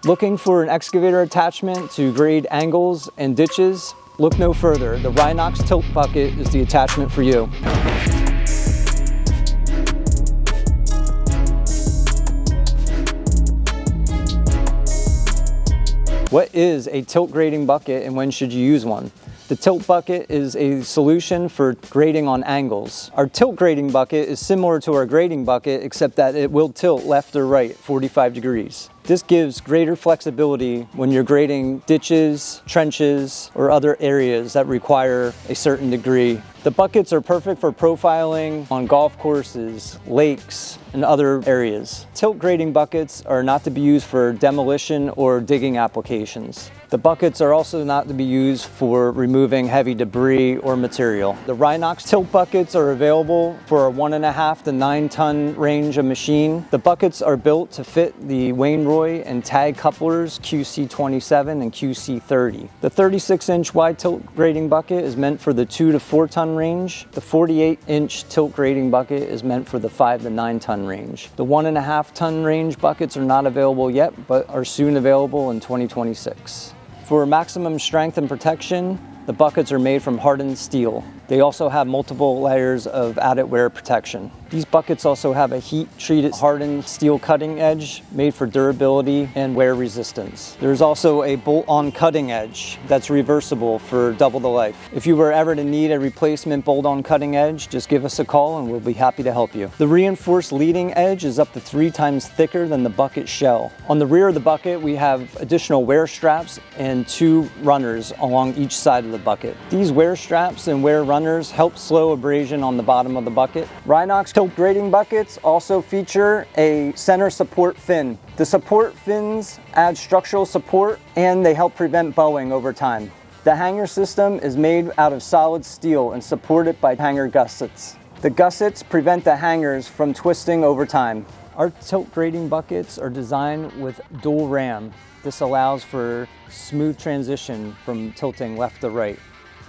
Looking for an excavator attachment to grade angles and ditches? Look no further. The Rhinox Tilt Bucket is the attachment for you. What is a tilt grading bucket and when should you use one? The tilt bucket is a solution for grading on angles. Our tilt grading bucket is similar to our grading bucket except that it will tilt left or right 45 degrees. This gives greater flexibility when you're grading ditches, trenches, or other areas that require a certain degree. The buckets are perfect for profiling on golf courses, lakes, and other areas. Tilt grading buckets are not to be used for demolition or digging applications. The buckets are also not to be used for removing heavy debris or material. The Rhinox Tilt Buckets are available for a 1.5 to 9 ton range of machine. The buckets are built to fit the WainRoy and tag couplers QC27 and QC30. The 36-inch wide tilt grading bucket is meant for the 2 to 4 ton range. The 48-inch tilt grading bucket is meant for the 5 to 9 ton range. The 1.5 ton range buckets are not available yet, but are soon available in 2026. For maximum strength and protection, the buckets are made from hardened steel. They also have multiple layers of added wear protection. These buckets also have a heat-treated hardened steel cutting edge made for durability and wear resistance. There's also a bolt-on cutting edge that's reversible for double the life. If you were ever to need a replacement bolt-on cutting edge, just give us a call and we'll be happy to help you. The reinforced leading edge is up to 3 times thicker than the bucket shell. On the rear of the bucket, we have additional wear straps and 2 runners along each side of the bucket. These wear straps and wear runners help slow abrasion on the bottom of the bucket. Rhinox Tilt Grading Buckets also feature a center support fin. The support fins add structural support and they help prevent bowing over time. The hanger system is made out of solid steel and supported by hanger gussets. The gussets prevent the hangers from twisting over time. Our tilt grading buckets are designed with dual ram. This allows for smooth transition from tilting left to right.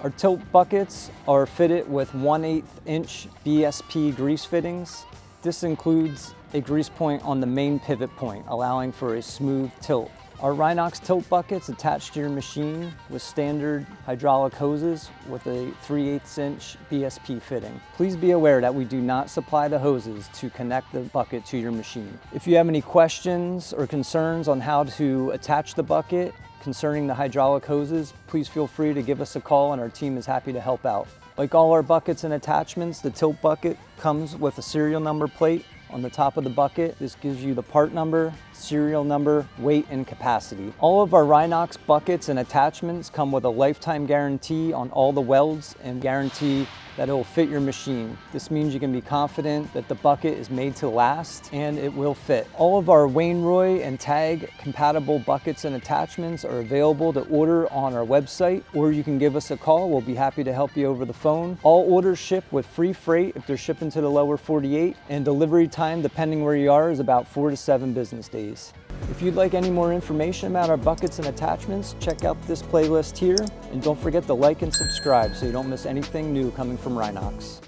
Our tilt buckets are fitted with 1/8 inch BSP grease fittings. This includes a grease point on the main pivot point, allowing for a smooth tilt. Our Rhinox tilt buckets attach to your machine with standard hydraulic hoses with a 3/8 inch BSP fitting. Please be aware that we do not supply the hoses to connect the bucket to your machine. If you have any questions or concerns on how to attach the bucket concerning the hydraulic hoses, please feel free to give us a call and our team is happy to help out. Like all our buckets and attachments, the tilt bucket comes with a serial number plate on the top of the bucket. This gives you the part number, serial number, weight, and capacity. All of our Rhinox buckets and attachments come with a lifetime guarantee on all the welds and guarantee that it will fit your machine. This means you can be confident that the bucket is made to last and it will fit. All of our WainRoy and tag compatible buckets and attachments are available to order on our website, or you can give us a call. We'll be happy to help you over the phone. All orders ship with free freight if they're shipping to the lower 48, and delivery time, depending where you are, is about 4 to 7 business days. If you'd like any more information about our buckets and attachments, check out this playlist here, and don't forget to like and subscribe so you don't miss anything new coming from Rhinox.